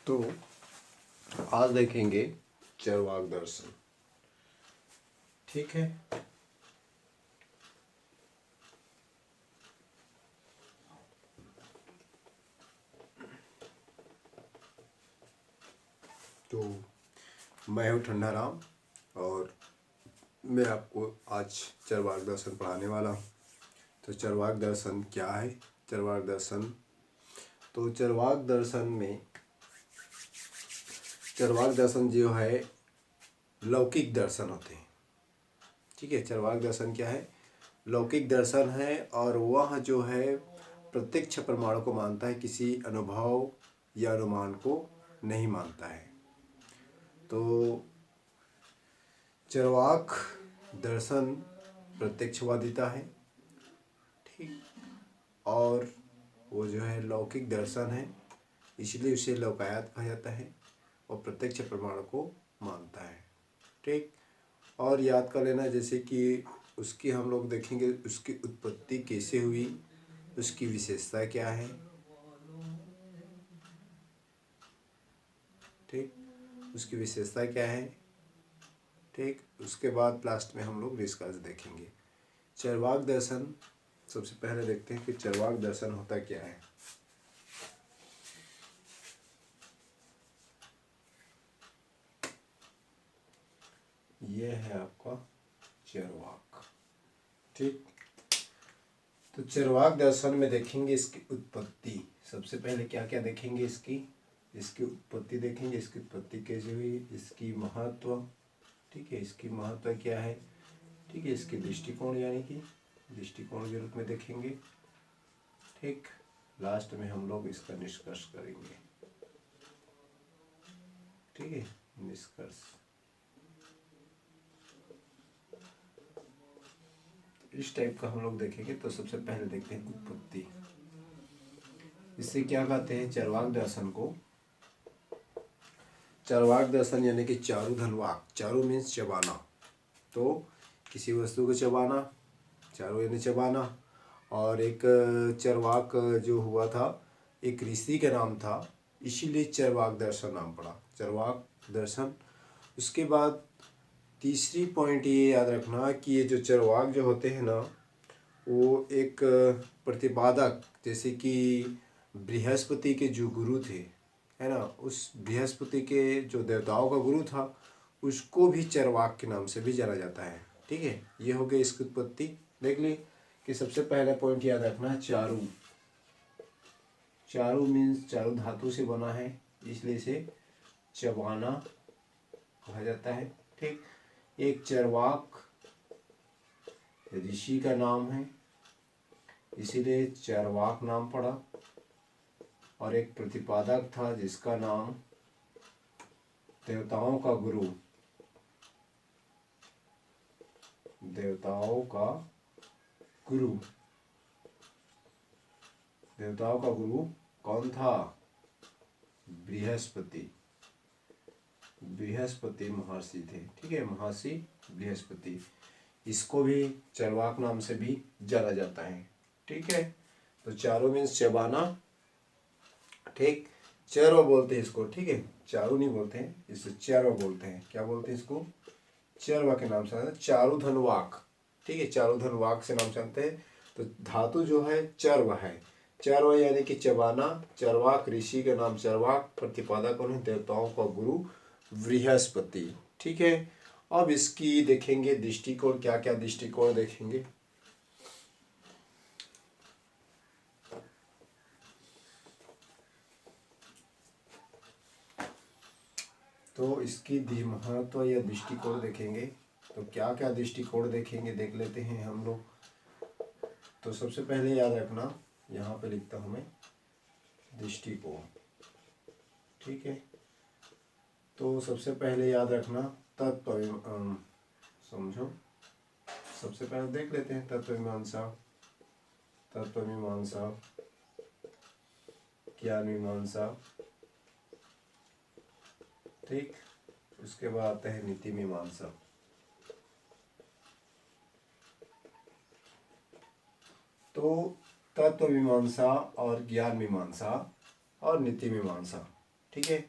तो आज देखेंगे चरवाक दर्शन। ठीक है। तो मैं हूँ ठंडा राम और मैं आपको आज चरवाक दर्शन पढ़ाने वाला हूँ। तो चरवाक दर्शन क्या है? चरवाक दर्शन तो चरवाक दर्शन जो है लौकिक दर्शन होते हैं। ठीक है। चरवाक दर्शन क्या है? लौकिक दर्शन है और वह जो है प्रत्यक्ष प्रमाण को मानता है, किसी अनुभव या अनुमान को नहीं मानता है। तो चरवाक दर्शन प्रत्यक्षवादिता है। ठीक। और वो जो है लौकिक दर्शन है, इसलिए उसे लौकायत कहा जाता है और प्रत्यक्ष प्रमाण को मानता है। ठीक। और याद कर लेना, जैसे कि उसकी हम लोग देखेंगे उसकी उत्पत्ति कैसे हुई, उसकी विशेषता क्या है। ठीक। उसकी विशेषता क्या है। ठीक। उसके बाद लास्ट में हम लोग निष्कर्ष देखेंगे। चरवाक दर्शन सबसे पहले देखते हैं कि चरवाक दर्शन होता क्या है। ये है आपका चरवाक। ठीक। तो चरवाक दर्शन में देखेंगे इसकी उत्पत्ति। सबसे पहले क्या क्या देखेंगे? इसकी उत्पत्ति देखेंगे, इसकी उत्पत्ति कैसे हुई, इसकी महत्व। ठीक है। इसकी महत्व क्या है। ठीक है। इसके दृष्टिकोण यानी कि दृष्टिकोण के रूप में देखेंगे। ठीक। लास्ट में हम लोग इसका निष्कर्ष करेंगे। ठीक है। निष्कर्ष इस टाइप का हम लोग देखेंगे। तो सबसे पहले देखते हैं उत्पत्ति। इससे क्या कहते हैं? चरवाक दर्शन को चरवाक दर्शन यानी कि चारु धनवाक। चारु मीन्स चबाना। तो किसी वस्तु को चबाना, चारु यानी चबाना। और एक चरवाक जो हुआ था, एक ऋषि का नाम था, इसीलिए चरवाक दर्शन नाम पड़ा, चरवाक दर्शन। उसके बाद तीसरी पॉइंट ये याद रखना कि ये जो चरवाक जो होते हैं ना, वो एक प्रतिपादक, जैसे कि बृहस्पति के जो गुरु थे, है ना, उस बृहस्पति के जो देवताओं का गुरु था, उसको भी चरवाक के नाम से भी जाना जाता है। ठीक है। ये हो गई इसकी उत्पत्ति। देख ली कि सबसे पहला पॉइंट याद रखना है चारु। चारु मीन्स चारु धातु से बना है, इसलिए इसे चबाना कहा जाता है। ठीक। एक चरवाक ऋषि का नाम है, इसीलिए चरवाक नाम पड़ा। और एक प्रतिपादक था जिसका नाम देवताओं का गुरु, देवताओं का गुरु कौन था? बृहस्पति महर्षि थे। ठीक है। महर्षि बृहस्पति, इसको भी चरवाक नाम से भी जाना जाता है। ठीक है। तो चारों मीन्स चबाना। ठीक। चरवा बोलते हैं इसको। ठीक है। चारू नहीं बोलते हैं, इसे चरवा बोलते हैं। क्या बोलते हैं इसको? चरवा के नाम से। चारु धनवाक। ठीक है। चारु धनवाक से नाम जानते हैं। तो धातु जो है चर्व है। चर्व यानी कि चबाना। चरवाक ऋषि का नाम चरवाक, प्रतिपादक उन्हें देवताओं का गुरु बृहस्पति। ठीक है। अब इसकी देखेंगे दृष्टिकोण। क्या क्या दृष्टिकोण देखेंगे? तो इसकी महत्व या दृष्टिकोण देखेंगे। तो क्या क्या दृष्टिकोण देखेंगे, देख लेते हैं हम लोग। तो सबसे पहले याद रखना, यहाँ पे लिखता हूँ मैं दृष्टिकोण। ठीक है। तो सबसे पहले याद रखना तत्व, समझो। सबसे पहले देख लेते हैं तत्व मीमांसा, ज्ञान मीमांसा। ठीक। उसके बाद आते हैं नीति मीमांसा। तो तत्व मीमांसा और ज्ञान मीमांसा और नीति मीमांसा। ठीक है।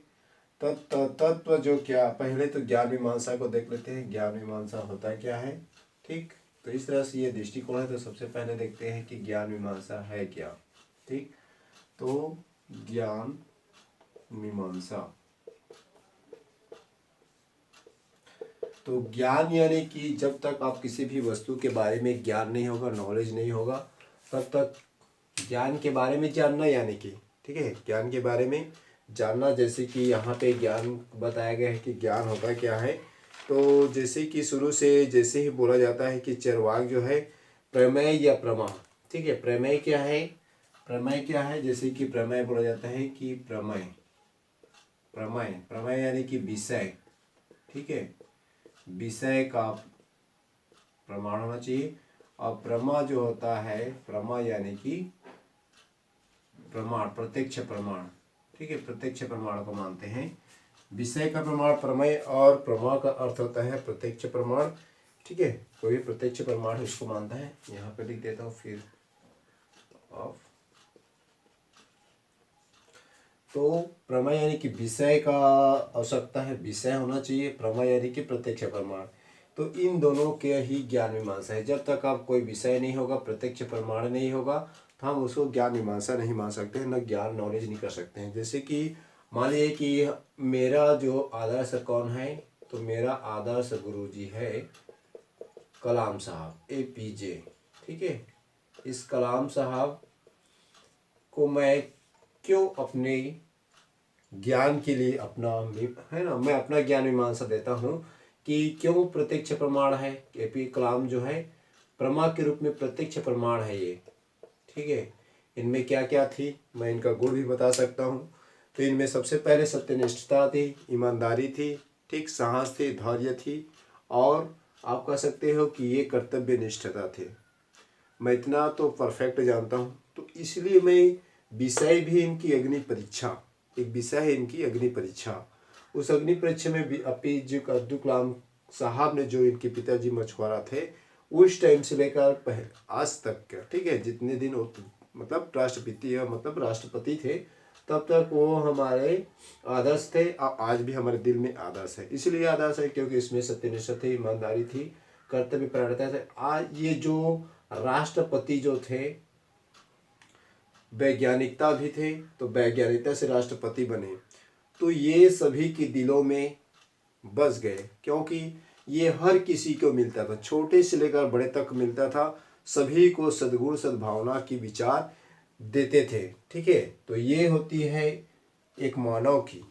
तत्व जो क्या, पहले तो ज्ञान मीमांसा को देख लेते हैं। ज्ञान मीमांसा होता क्या है, ठीक। तो इस तरह से ये दृष्टिकोण है। तो सबसे पहले देखते हैं कि ज्ञान मीमांसा है क्या, ठीक। तो ज्ञान मीमांसा, तो ज्ञान यानी कि जब तक आप किसी भी वस्तु के बारे में ज्ञान नहीं होगा, नॉलेज नहीं होगा, तब तक ज्ञान के बारे में जानना यानी कि, ठीक है, ज्ञान के बारे में जानना। जैसे कि यहाँ पे ज्ञान बताया गया है कि ज्ञान होता क्या है। तो जैसे कि शुरू से जैसे ही बोला जाता है कि चरवाक जो है प्रमेय या प्रमा, ठीक है। प्रमेय क्या है, प्रमेय क्या है, जैसे कि प्रमेय बोला जाता है कि प्रमेय, प्रमेय प्रमेय यानी कि विषय, ठीक है, विषय का प्रमाण होना चाहिए। और प्रमा जो होता है, प्रमा यानी कि प्रमाण, प्रत्यक्ष प्रमाण, ठीक है, प्रत्यक्ष प्रमाण को मानते हैं। विषय का प्रमाण प्रमेय और प्रमा का अर्थ होता है प्रत्यक्ष प्रमाण, ठीक है। कोई भी प्रत्यक्ष प्रमाण इसको मानता है। यहाँ पे लिख देता हूँ फिर ऑफ। तो प्रमेय यानी कि विषय का आवश्यकता है, विषय होना चाहिए। प्रमेय यानी कि प्रत्यक्ष प्रमाण। तो इन दोनों के ही ज्ञान मीमांसा है। जब तक आप कोई विषय नहीं होगा, प्रत्यक्ष प्रमाण नहीं होगा, तो हम उसको ज्ञान मीमांसा नहीं मान सकते हैं, न ज्ञान नॉलेज नहीं कर सकते हैं। जैसे कि मान लीजिए कि मेरा जो आदर्श कौन है, तो मेरा आदर्श गुरुजी है कलाम साहब, APJ, ठीक है। इस कलाम साहब को मैं क्यों अपने ज्ञान के लिए अपना, है ना, मैं अपना ज्ञान मीमांसा देता हूँ कि क्यों प्रत्यक्ष प्रमाण है। AP कलाम जो है प्रमा के रूप में प्रत्यक्ष प्रमाण है ये, ठीक है। इनमें क्या क्या थी, मैं इनका गुण भी बता सकता हूँ। तो इनमें सबसे पहले सत्यनिष्ठता थी, ईमानदारी थी, ठीक, साहस थी, धैर्य थी, और आप कह सकते हो कि ये कर्तव्य निष्ठता थे। मैं इतना तो परफेक्ट जानता हूँ। तो इसलिए मैं, विषय भी इनकी अग्नि परीक्षा, एक विषय है इनकी अग्नि परीक्षा। उस अग्नि परीक्षा में भी APJ अब्दुल कलाम साहब ने, जो इनके पिताजी मछुआरा थे, उस टाइम से लेकर आज तक का, ठीक है, जितने दिन मतलब राष्ट्रपति या मतलब राष्ट्रपति थे, तब तक वो हमारे आदर्श थे। आज भी हमारे दिल में आदर्श है। इसलिए आदर्श है क्योंकि इसमें सत्यनिष्ठा थी, ईमानदारी थी, कर्तव्य परायणता थे। आज ये जो राष्ट्रपति जो थे, वैज्ञानिकता भी थे, तो वैज्ञानिकता से राष्ट्रपति बने। तो ये सभी के दिलों में बस गए, क्योंकि ये हर किसी को मिलता था, छोटे से लेकर बड़े तक मिलता था। सभी को सद्गुण सद्भावना की विचार देते थे, ठीक है। तो ये होती है एक मानव की,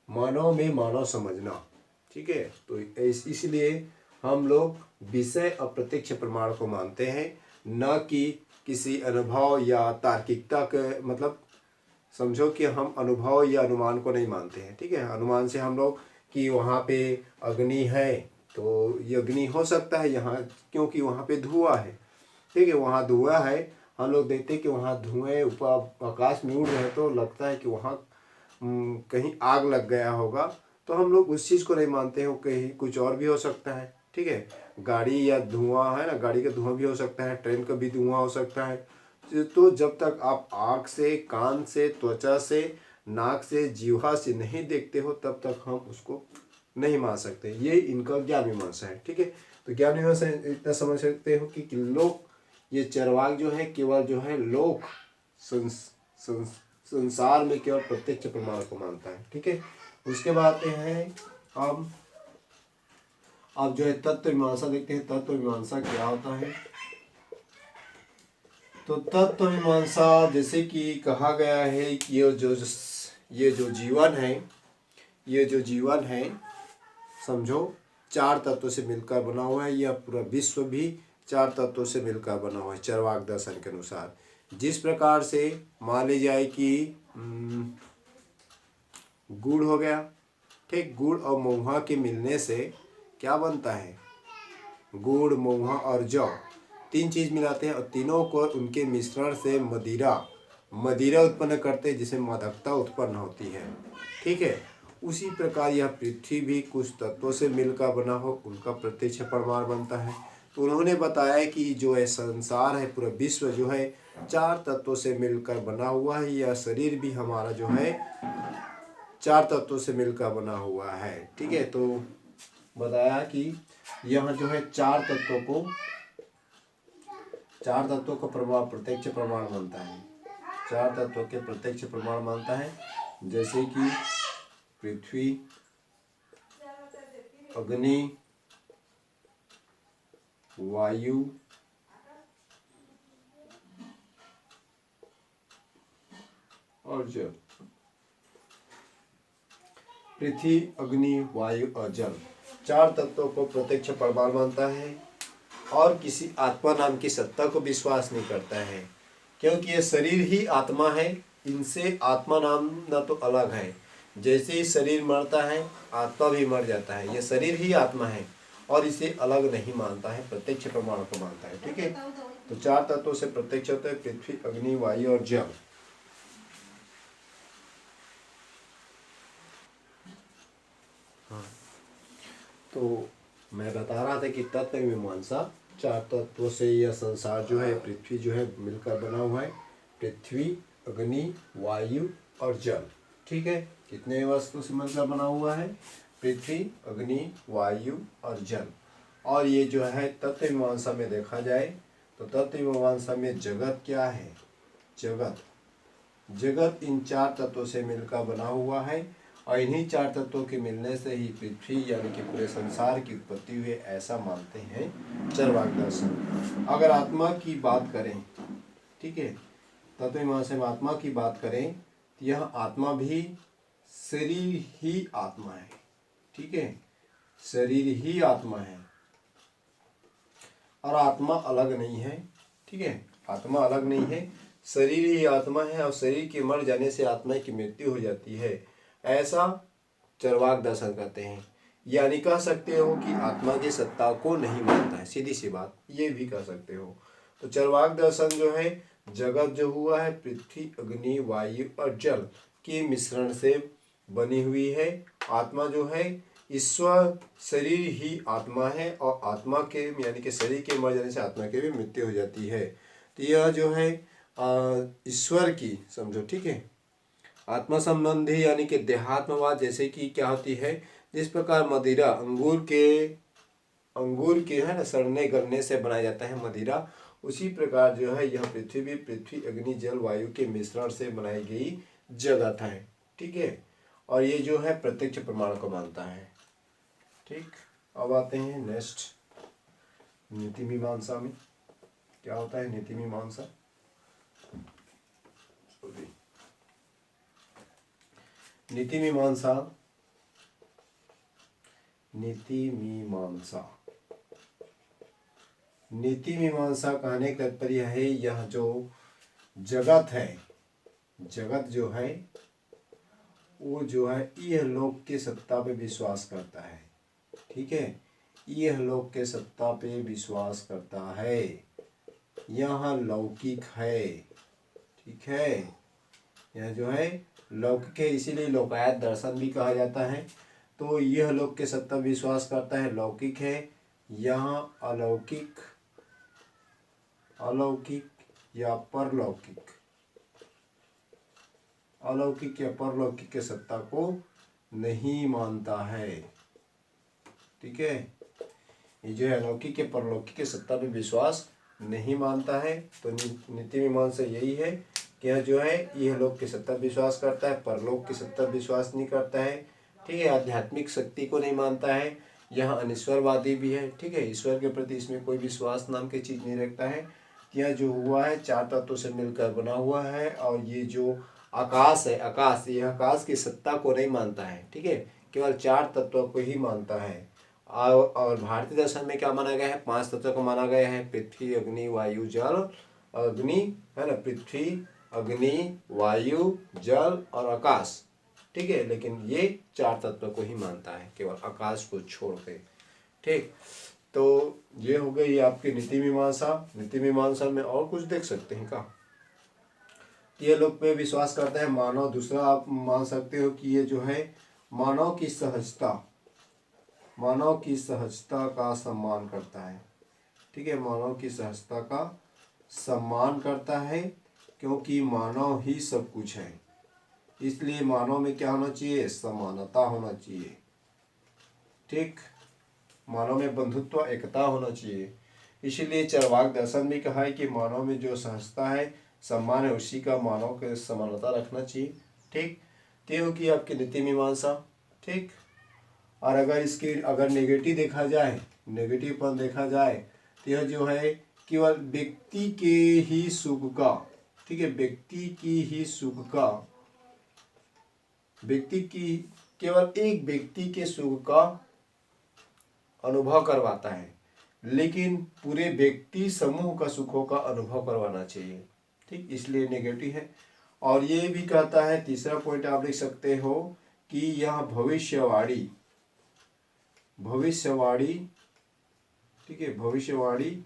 मानव में मानव समझना, ठीक है। तो इसलिए हम लोग विषय और प्रत्यक्ष प्रमाण को मानते हैं, न कि किसी अनुभव या तार्किकता के, मतलब समझो कि हम अनुभव या अनुमान को नहीं मानते हैं, ठीक है। अनुमान से हम लोग कि वहाँ पे अग्नि है, तो ये अग्नि हो सकता है यहाँ, क्योंकि वहाँ पे धुआं है, ठीक है, वहाँ धुआं है। हम लोग देखते हैं कि वहाँ धुएं ऊपर आकाश में उड़ रहे हैं, तो लगता है कि वहाँ कहीं आग लग गया होगा। तो हम लोग उस चीज़ को नहीं मानते हो, कहीं कुछ और भी हो सकता है, ठीक है। गाड़ी या धुआं है ना, गाड़ी का धुआं भी हो सकता है, ट्रेन का भी धुआं हो सकता है। तो जब तक आप आँख से, कान से, त्वचा से, नाक से, जीवा से नहीं देखते हो, तब तक हम उसको नहीं मान सकते। ये इनका ज्ञान मीमांसा है, ठीक है। तो ज्ञान मीमांसा इतना समझ सकते हो कि लोक, ये चरवाक जो है केवल जो है लोक संसार में केवल प्रत्यक्ष प्रमाण को मानता है, ठीक है। उसके बाद आते हैं अब जो है तत्व मीमांसा देखते हैं। तत्व मीमांसा क्या होता है। तो तत्व मीमांसा, जैसे कि कहा गया है कि ये जो जीवन है, ये जो जीवन है, समझो 4 तत्वों से मिलकर बना हुआ है। यह पूरा विश्व भी 4 तत्वों से मिलकर बना हुआ है चरवाक दर्शन के अनुसार। जिस प्रकार से मान ली जाए कि गुड़ हो गया, ठीक, गुड़ और महुआ के मिलने से क्या बनता है, गुड़, महुआ और जौ, 3 चीज़ मिलाते हैं, और तीनों को उनके मिश्रण से मदिरा उत्पन्न करते हैं, जिससे मादकता उत्पन्न होती है, ठीक है। उसी प्रकार यह पृथ्वी भी कुछ तत्वों से मिलकर बना हो, उनका प्रत्यक्ष प्रमाण बनता है। तो उन्होंने बताया कि जो है संसार है, पूरा विश्व जो है 4 तत्वों से मिलकर बना हुआ है। यह शरीर भी हमारा जो है 4 तत्वों से मिलकर बना हुआ है। ठीक है, तो बताया कि यह जो है 4 तत्वों का प्रमाण प्रत्यक्ष प्रमाण मानता है। 4 तत्वों के प्रत्यक्ष प्रमाण मानता है, जैसे कि पृथ्वी, अग्नि, वायु और जल। पृथ्वी, अग्नि, वायु और जल 4 तत्वों को प्रत्यक्ष प्रमाण मानता है और किसी आत्मा नाम की सत्ता को विश्वास नहीं करता है, क्योंकि ये शरीर ही आत्मा है। इनसे आत्मा नाम ना तो अलग है। जैसे ही शरीर मरता है आत्मा भी मर जाता है। ये शरीर ही आत्मा है और इसे अलग नहीं मानता है, प्रत्यक्ष प्रमाण को मानता है। ठीक है, तो 4 तत्वों से प्रत्यक्ष होते हैं पृथ्वी, अग्नि, वायु और जल। तो मैं बता रहा था कि तत्व मीमांसा 4 तत्वों से यह संसार जो है, पृथ्वी जो है मिलकर बना हुआ है। पृथ्वी, अग्नि, वायु और जल। ठीक है, कितने वस्तु से मिलकर बना हुआ है? पृथ्वी, अग्नि, वायु और जल। और ये जो है तत्व मीमांसा में देखा जाए तो तत्व मीमांसा में जगत क्या है? जगत इन 4 तत्वों से मिलकर बना हुआ है और इन्हीं 4 तत्वों के मिलने से ही पृथ्वी यानी कि पूरे संसार की उत्पत्ति हुई, ऐसा मानते हैं चरवाक दर्शन। अगर आत्मा की बात करें, ठीक है, तत्व मीमांसा में आत्मा की बात करें तो यह आत्मा भी शरीर ही आत्मा है। ठीक है, शरीर ही आत्मा है और आत्मा अलग नहीं है। ठीक है, आत्मा अलग नहीं है, शरीर ही आत्मा है और शरीर के मर जाने से आत्मा की मृत्यु हो जाती है, ऐसा चरवाक दर्शन करते हैं। यानी कह सकते हो कि आत्मा की सत्ता को नहीं मानता है, सीधी सी बात ये भी कह सकते हो। तो चरवाक दर्शन जो है, जगत जो हुआ है पृथ्वी, अग्नि, वायु और जल के मिश्रण से बनी हुई है। आत्मा जो है ईश्वर, शरीर ही आत्मा है और आत्मा के यानी कि शरीर के मर जाने से आत्मा की भी मृत्यु हो जाती है। तो यह जो है ईश्वर की समझो। ठीक है, आत्मा संबंधी यानी कि देहात्मवाद, जैसे कि क्या होती है, जिस प्रकार मदिरा अंगूर के है ना सड़ने गलने से बनाया जाता है मदिरा, उसी प्रकार जो है यह पृथ्वी भी पृथ्वी, अग्नि, जल, वायु के मिश्रण से बनाई गई जगत है। ठीक है, और ये जो है प्रत्यक्ष प्रमाण को मानता है। ठीक, अब आते हैं नेक्स्ट नीति मीमांसा में। क्या होता है नीति मीमांसा? नीति मीमांसा कहने का तात्पर्य है, यह जो जगत है, जगत जो है वो जो है यह लोक के सत्ता पे विश्वास करता है। ठीक है, यह लोक के सत्ता पे विश्वास करता है, यह लौकिक है। ठीक है, यह जो है लौकिक है, इसीलिए लोकायत दर्शन भी कहा जाता है। तो यह लोक के सत्ता विश्वास करता है, लौकिक है। यहाँ अलौकिक या परलौकिक, अलौकिक या परलौकिक के सत्ता को नहीं मानता है। ठीक है, ये जो है अलौकिक या परलौकिक के सत्ता पे विश्वास नहीं मानता है। तो नीति मीमांसा यही है कि यह जो है यह लोक की सत्ता विश्वास करता है, परलोक की सत्ता विश्वास नहीं करता है। ठीक है, आध्यात्मिक शक्ति को नहीं मानता है, यह अनिश्वरवादी भी है। ठीक है, ईश्वर के प्रति इसमें कोई विश्वास नाम की चीज़ नहीं रखता है। यह जो हुआ है 4 तत्वों से मिलकर बना हुआ है और ये जो आकाश है, यह आकाश की सत्ता को नहीं मानता है। ठीक है, केवल 4 तत्वों को ही मानता है। और भारतीय दर्शन में क्या माना गया है? 5 तत्वों को माना गया है, पृथ्वी, अग्नि, वायु, जल। अग्नि है ना, पृथ्वी, अग्नि, वायु, जल और आकाश। ठीक है, लेकिन ये 4 तत्वों को ही मानता है, केवल आकाश को छोड़ के। ठीक, तो ये हो गई आपकी नीति मीमांसा। नीति मीमांसा में और कुछ देख सकते हैं का? ये लोग पे विश्वास करते हैं मानव। दूसरा आप मान सकते हो कि ये जो है मानव की सहजता का सम्मान करता है। ठीक है, मानव की सहजता का सम्मान करता है, क्योंकि मानव ही सब कुछ है। इसलिए मानव में क्या होना चाहिए, समानता होना चाहिए। ठीक, मानव में बंधुत्व एकता होना चाहिए। इसीलिए चरवाक दर्शन भी कहा है कि मानव में जो सहजता है, सम्मान है, उसी का मानव के समानता रखना चाहिए। ठीक, ये होगी आपकी नीति मीमांसा। ठीक, और अगर इसकी अगर नेगेटिव देखा जाए, नेगेटिव पॉइंट देखा जाए तो यह जो है केवल व्यक्ति के ही सुख का, ठीक है, व्यक्ति की ही सुख का, व्यक्ति की केवल एक व्यक्ति के सुख का अनुभव करवाता है, लेकिन पूरे व्यक्ति समूह का सुखों का अनुभव करवाना चाहिए। ठीक, इसलिए नेगेटिव है। और ये भी कहता है, तीसरा पॉइंट आप लिख सकते हो कि यह भविष्यवाणी, भविष्यवाणी, ठीक है, भविष्यवाणी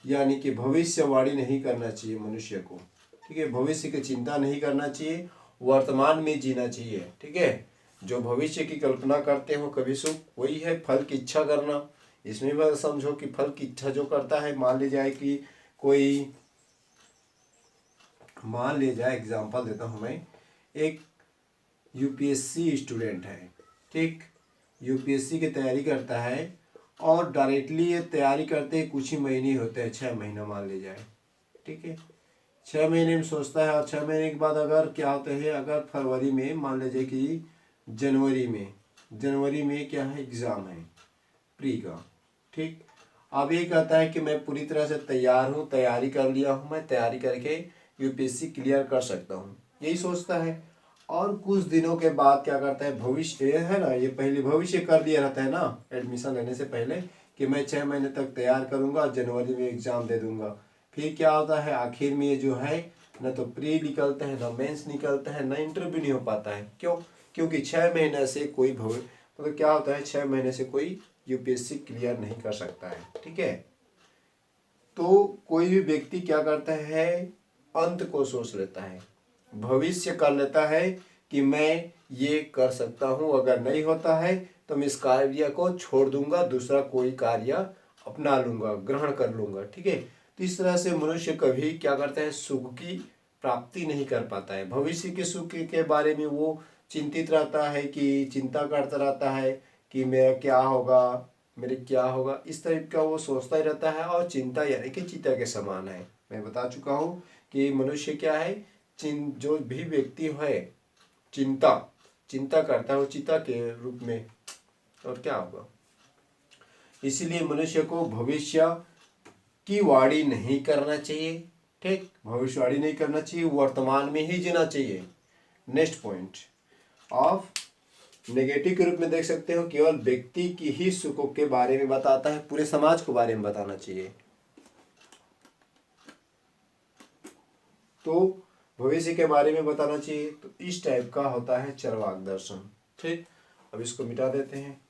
यानी कि भविष्यवाणी नहीं करना चाहिए मनुष्य को। ठीक है, भविष्य की चिंता नहीं करना चाहिए, वर्तमान में जीना चाहिए। ठीक है, जो भविष्य की कल्पना करते हो कभी सुख, वही है फल की इच्छा करना। इसमें भी समझो कि फल की इच्छा जो करता है, मान ली जाए कि कोई, मान ले जाए, एग्जांपल देता हूँ मैं, एक यूपीएससी स्टूडेंट है। ठीक, यूपीएससी की तैयारी करता है और डायरेक्टली ये तैयारी करते ही कुछ ही महीने होते हैं, 6 महीना मान ले जाए। ठीक है, 6 महीने में सोचता है और 6 महीने के बाद अगर क्या होता है, अगर फरवरी में मान लीजिए कि जनवरी में क्या है, एग्ज़ाम है प्री का। ठीक, अब ये कहता है कि मैं पूरी तरह से तैयार हूँ, तैयारी कर लिया हूँ, मैं तैयारी करके यूपीएससी क्लियर कर सकता हूँ, यही सोचता है। और कुछ दिनों के बाद क्या करता है, भविष्य है ना, ये पहले भविष्य कर लिया रहता है ना एडमिशन लेने से पहले, कि मैं 6 महीने तक तैयार करूँगा, जनवरी में एग्ज़ाम दे दूँगा। फिर क्या होता है, आखिर में ये जो है न तो प्री निकलता है, न मेंस निकलता है, न इंटरव्यू नहीं हो पाता है। क्यों? क्योंकि 6 महीने से कोई मतलब क्या होता है, 6 महीने से कोई यूपीएससी क्लियर नहीं कर सकता है। ठीक है, तो कोई भी व्यक्ति क्या करता है, अंत को सोच लेता है, भविष्य कर लेता है कि मैं ये कर सकता हूँ, अगर नहीं होता है तो मैं इस कार्य को छोड़ दूंगा, दूसरा कोई कार्य अपना लूंगा, ग्रहण कर लूंगा। ठीक है, तो इस तरह से मनुष्य कभी क्या करता है, सुख की प्राप्ति नहीं कर पाता है। भविष्य के सुख के बारे में वो चिंतित रहता है, कि चिंता करता रहता है कि मेरा क्या होगा, मेरे क्या होगा, इस टाइप का वो सोचता ही रहता है। और चिंता यानी कि चिता के समान है। मैं बता चुका हूँ कि मनुष्य क्या है, जो भी व्यक्ति है चिंता करता है, वो चिता के रूप में, और क्या होगा। इसीलिए मनुष्य को भविष्य की वाणी नहीं करना चाहिए। ठीक, भविष्यवाणी नहीं करना चाहिए, वर्तमान में ही जीना चाहिए। नेक्स्ट पॉइंट ऑफ नेगेटिव के रूप में देख सकते हो, केवल व्यक्ति की ही सुखों के बारे में बताता है, पूरे समाज के बारे में बताना चाहिए। तो भविष्य के बारे में बताना चाहिए। तो इस टाइप का होता है चरवाक दर्शन। ठीक, अब इसको मिटा देते हैं।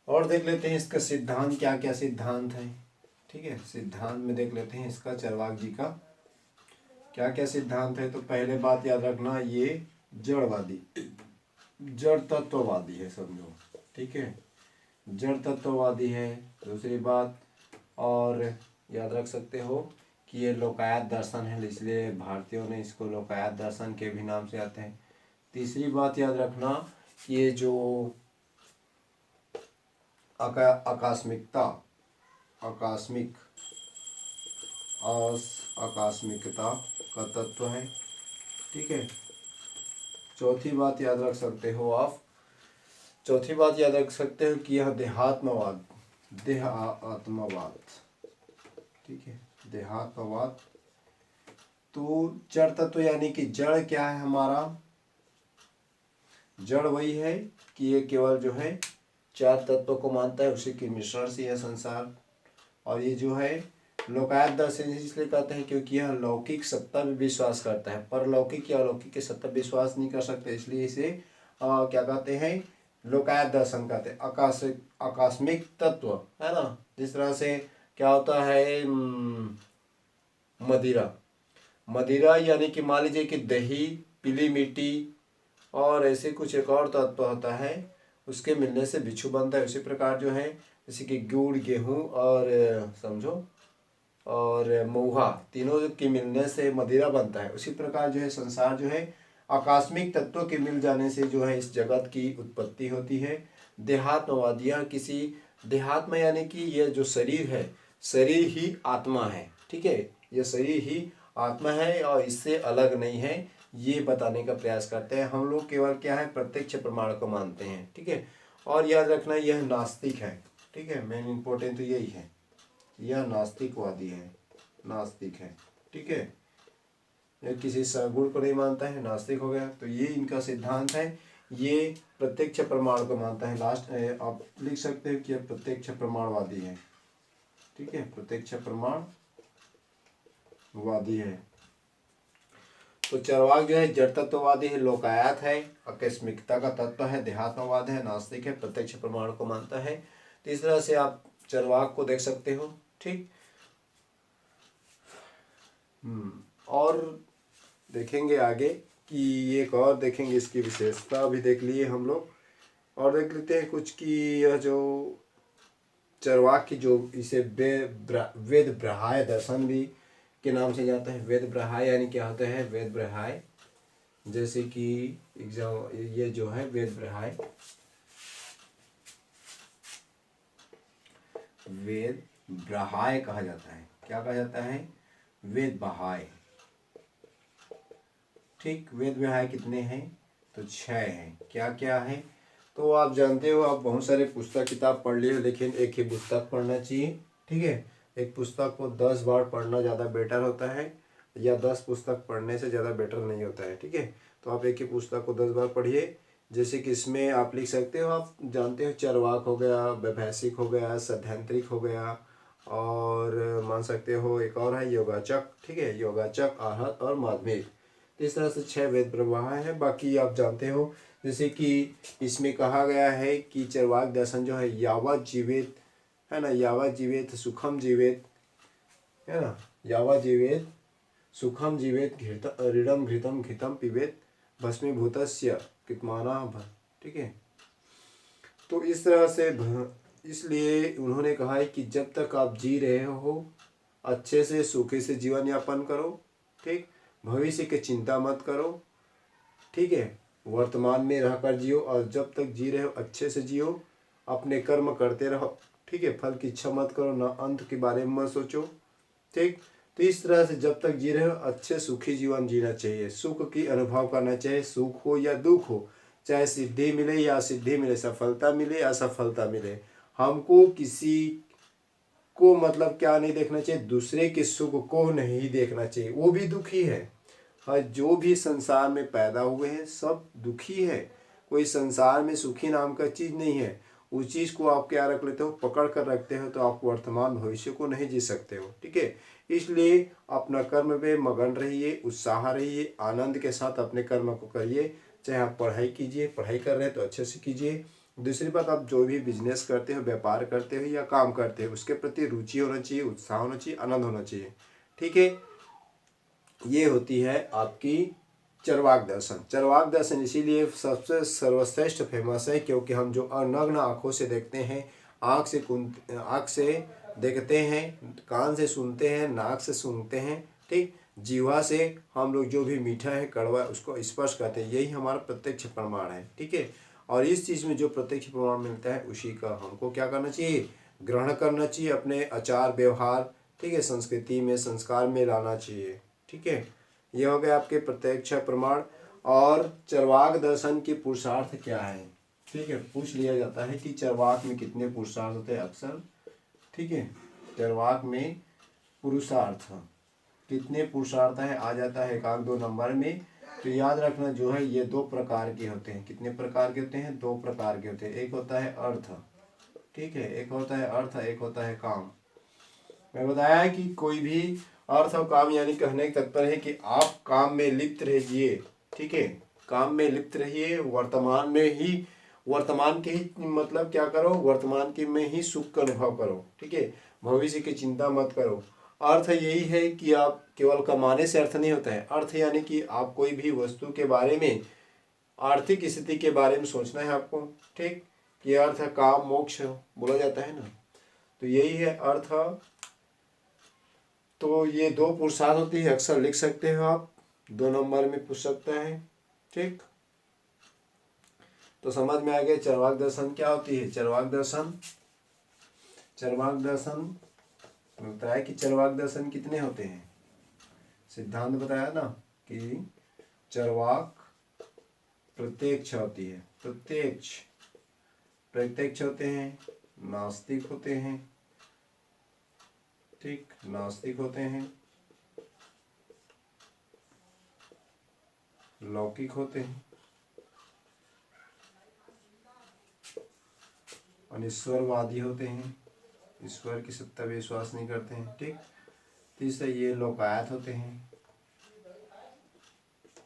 और देख लेते हैं इसका सिद्धांत, क्या क्या सिद्धांत है। ठीक है, सिद्धांत में देख लेते हैं इसका, चरवाक जी का क्या क्या सिद्धांत है। तो पहले बात याद रखना, ये जड़वादी, जड़ तत्ववादी है समझो। ठीक है, जड़ तत्ववादी है। दूसरी बात और याद रख सकते हो कि ये लोकायत दर्शन है, इसलिए भारतीयों ने इसको लोकायत दर्शन के भी नाम से आते हैं। तीसरी बात याद रखना कि ये जो आकस्मिकता, आकस्मिकता का तत्व है। ठीक है, चौथी बात याद रख सकते हो आप, चौथी बात याद रख सकते हो कि यह देहात्मवाद, ठीक है, देहात्मवाद। तो जड़ तत्व यानी कि जड़ क्या है हमारा, जड़ वही है कि ये केवल जो है 4 तत्वों को मानता है, उसी के मिश्रण से यह संसार। और ये जो है लोकायत दर्शन इसलिए कहते हैं क्योंकि यह लौकिक सत्ता में विश्वास करता है, परलौकिक या अलौकिक के सत्ता विश्वास नहीं कर सकते, इसलिए इसे क्या कहते हैं, लोकायत दर्शन कहते हैं। आकस्मिक तत्व है ना, जिस तरह से क्या होता है, मदिरा यानी कि मान लीजिए कि दही, पीली मिट्टी और ऐसे कुछ एक और तत्व होता है, उसके मिलने से बिच्छू बनता है। उसी प्रकार जो है जैसे कि गुड़, गेहूँ और समझो और महुआ, तीनों के मिलने से मदिरा बनता है। उसी प्रकार जो है संसार जो है आकस्मिक तत्वों के मिल जाने से जो है इस जगत की उत्पत्ति होती है। देहात्मवादियाँ किसी देहात्म यानी कि यह जो शरीर है, शरीर ही आत्मा है, ठीक है, यह शरीर ही आत्मा है और इससे अलग नहीं है, ये बताने का प्रयास करते हैं। हम लोग केवल क्या है, प्रत्यक्ष प्रमाण को मानते हैं, ठीक है। और याद रखना यह नास्तिक है, ठीक है, मेन इंपॉर्टेंट तो यही है, यह नास्तिकवादी है, नास्तिक है, ठीक है। यह किसी सगुण को नहीं मानता है, नास्तिक हो गया। तो ये इनका सिद्धांत है, ये प्रत्यक्ष प्रमाण को मानता है। लास्ट आप लिख सकते हो कि यह प्रत्यक्ष प्रमाणवादी है, ठीक है, प्रत्यक्ष प्रमाणवादी है। तो चरवाक जो है जड़ तत्ववादी है, लोकायत है, आकस्मिकता का तत्व है, देहात्मवाद है, नास्तिक है, प्रत्यक्ष प्रमाण को मानता है। तो इस तरह से आप चरवाक को देख सकते हो, ठीक। और देखेंगे आगे कि एक और देखेंगे, इसकी विशेषता भी देख लिए हम लोग, और देख लेते हैं कुछ कि यह जो चरवाक की जो इसे वेद ब्रहाय दर्शन भी के नाम से जाता है। वेद ब्रहाय यानी क्या होता है, वेद ब्रहाय, जैसे कि एग्जाम ये जो है वेद ब्रहाय, वेद ब्रहाय कहा जाता है। क्या कहा जाता है, वेद बहाय, ठीक। वेद ब्रहाय कितने हैं, तो 6 हैं। क्या क्या है, तो आप जानते हो, आप बहुत सारे पुस्तक किताब पढ़ लिए, लेकिन एक ही पुस्तक पढ़ना चाहिए, ठीक है। एक पुस्तक को 10 बार पढ़ना ज़्यादा बेटर होता है, या 10 पुस्तक पढ़ने से ज़्यादा बेटर नहीं होता है, ठीक है। तो आप एक ही पुस्तक को 10 बार पढ़िए। जैसे कि इसमें आप लिख सकते हो, आप जानते हो चरवाक हो गया, वैभैषिक हो गया, सैद्धांतिक हो गया, और मान सकते हो एक और है योगाचक, ठीक है, योगाचक, आहत और माध्यमिक। इस तरह से 6 वेद प्रवाह हैं। बाकी आप जानते हो जैसे कि इसमें कहा गया है कि चरवाक दर्शन जो है यावत जीवित है ना, यावत जीवित सुखम जीवित है ना, यावत जीवित सुखम जीवित ऋणम घृतम घृतम पिबेत भस्मीभूतस्य कितमाना, ठीक है। तो इस तरह से इसलिए उन्होंने कहा है कि जब तक आप जी रहे हो अच्छे से सुखी से जीवन यापन करो, ठीक। भविष्य की चिंता मत करो, ठीक है, वर्तमान में रहकर जियो, और जब तक जी रहे हो अच्छे से जियो, अपने कर्म करते रहो, ठीक है, फल की इच्छा मत करो, ना अंत के बारे में मत सोचो, ठीक। तो इस तरह से जब तक जी रहे हो अच्छे सुखी जीवन जीना चाहिए, सुख की अनुभव करना चाहिए, सुख हो या दुख हो, चाहे सिद्धि मिले या असिद्धि मिले, सफलता मिले या असफलता मिले, हमको किसी को मतलब क्या नहीं देखना चाहिए, दूसरे के सुख को नहीं देखना चाहिए, वो भी दुखी है। हाँ, जो भी संसार में पैदा हुए हैं सब दुखी है, कोई संसार में सुखी नाम का चीज़ नहीं है। उस चीज़ को आप क्या रख लेते हो, पकड़ कर रखते हो, तो आप वर्तमान भविष्य को नहीं जी सकते हो, ठीक है। इसलिए अपना कर्म में मगन रहिए, उत्साह रहिए, आनंद के साथ अपने कर्म को करिए। चाहे आप पढ़ाई कीजिए, पढ़ाई कर रहे हैं तो अच्छे से कीजिए। दूसरी बात, आप जो भी बिजनेस करते हो, व्यापार करते हो या काम करते हो, उसके प्रति रुचि होना चाहिए, उत्साह होना चाहिए, आनंद होना चाहिए, ठीक है। ये होती है आपकी चरवाक दर्शन। चरवाक दर्शन इसीलिए सबसे सर्वश्रेष्ठ फेमस है क्योंकि हम जो अनग्न आँखों से देखते हैं, आँख से देखते हैं, कान से सुनते हैं, नाक से सूंघते हैं, ठीक, जीवा से हम लोग जो भी मीठा है कड़वा उसको स्पर्श करते हैं, यही हमारा प्रत्यक्ष प्रमाण है, ठीक है। और इस चीज़ में जो प्रत्यक्ष प्रमाण मिलता है उसी का हमको क्या करना चाहिए, ग्रहण करना चाहिए, अपने आचार व्यवहार, ठीक है, संस्कृति में संस्कार में लाना चाहिए, ठीक है। यह हो गया आपके प्रत्यक्ष प्रमाण। और चरवाक दर्शन के पुरुषार्थ क्या है, ठीक है, पूछ लिया जाता है कि चरवाक में कितने पुरुषार्थ होते हैं अक्सर, ठीक है। चरवाक में पुरुषार्थ कितने पुरुषार्थ है आ जाता है 1-2 नंबर में। तो याद रखना जो है ये 2 प्रकार के होते हैं। कितने प्रकार के होते हैं, 2 प्रकार के होते हैं। एक होता है अर्थ, ठीक है, एक होता है अर्थ, एक होता है काम। मैं बताया है कि कोई भी अर्थ और काम यानी कहने का तात्पर्य है कि आप काम में लिप्त रहिए, ठीक है, काम में लिप्त रहिए, वर्तमान के ही मतलब क्या करो, वर्तमान के में ही सुख का अनुभव करो, ठीक है, भविष्य की चिंता मत करो। अर्थ यही है कि आप केवल कमाने से अर्थ नहीं होता है, अर्थ यानी कि आप कोई भी वस्तु के बारे में, आर्थिक स्थिति के बारे में सोचना है आपको, ठीक। कि अर्थ है काम मोक्ष बोला जाता है ना, तो यही है अर्थ। तो ये दो पुरुषार्थ होती है, अक्सर लिख सकते हो आप, 2 नंबर में पूछ सकता है। ठीक, तो समझ में आ गया चरवाक दर्शन क्या होती है। चरवाक दर्शन बताया कि चरवाक दर्शन कितने होते हैं, सिद्धांत बताया ना कि चरवाक प्रत्यक्ष होती है, प्रत्यक्ष होते हैं, नास्तिक होते हैं। ठीक, नास्तिक होते हैं, लौकिक होते हैं, अनिश्वरवादी होते हैं, ईश्वर की सत्ता पे विश्वास नहीं करते हैं। ठीक, तीसरा ये लोकायत होते हैं।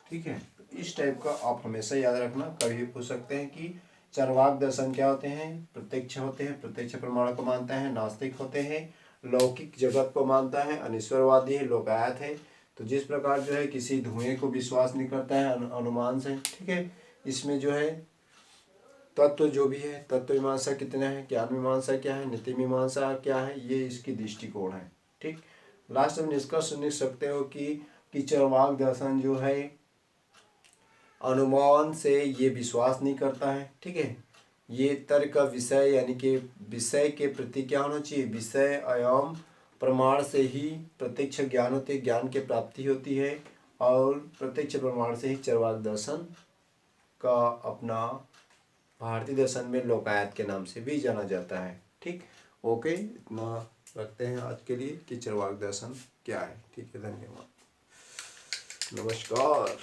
ठीक है, तो इस टाइप का आप हमेशा याद रखना, कभी भी पूछ सकते हैं कि चरवाक दर्शन क्या होते हैं। प्रत्यक्ष होते हैं, प्रत्यक्ष प्रमाण को मानता है, नास्तिक होते हैं, लौकिक जगत को मानता है, अनिश्वरवादी है, लोकायत है। तो जिस प्रकार जो है किसी धुएं को विश्वास नहीं करता है अनुमान से। ठीक है, इसमें जो है तत्व जो भी है, तत्व मीमांसा कितना है, ज्ञान मीमांसा क्या है, नीति मीमांसा क्या है, ये इसकी दृष्टिकोण है। ठीक, लास्ट में निष्कर्ष लिख सकते हो कि चरवाक दर्शन जो है अनुमान से ये विश्वास नहीं करता है। ठीक है, ये तर्क का विषय यानी कि विषय के प्रति क्या होना चाहिए, विषय एवं प्रमाण से ही प्रत्यक्ष ज्ञान होते, ज्ञान की प्राप्ति होती है, और प्रत्यक्ष प्रमाण से ही चरवाक दर्शन का अपना भारतीय दर्शन में लोकायत के नाम से भी जाना जाता है। ठीक, ओके, इतना रखते हैं आज के लिए कि चरवाक दर्शन क्या है। ठीक है, धन्यवाद, नमस्कार।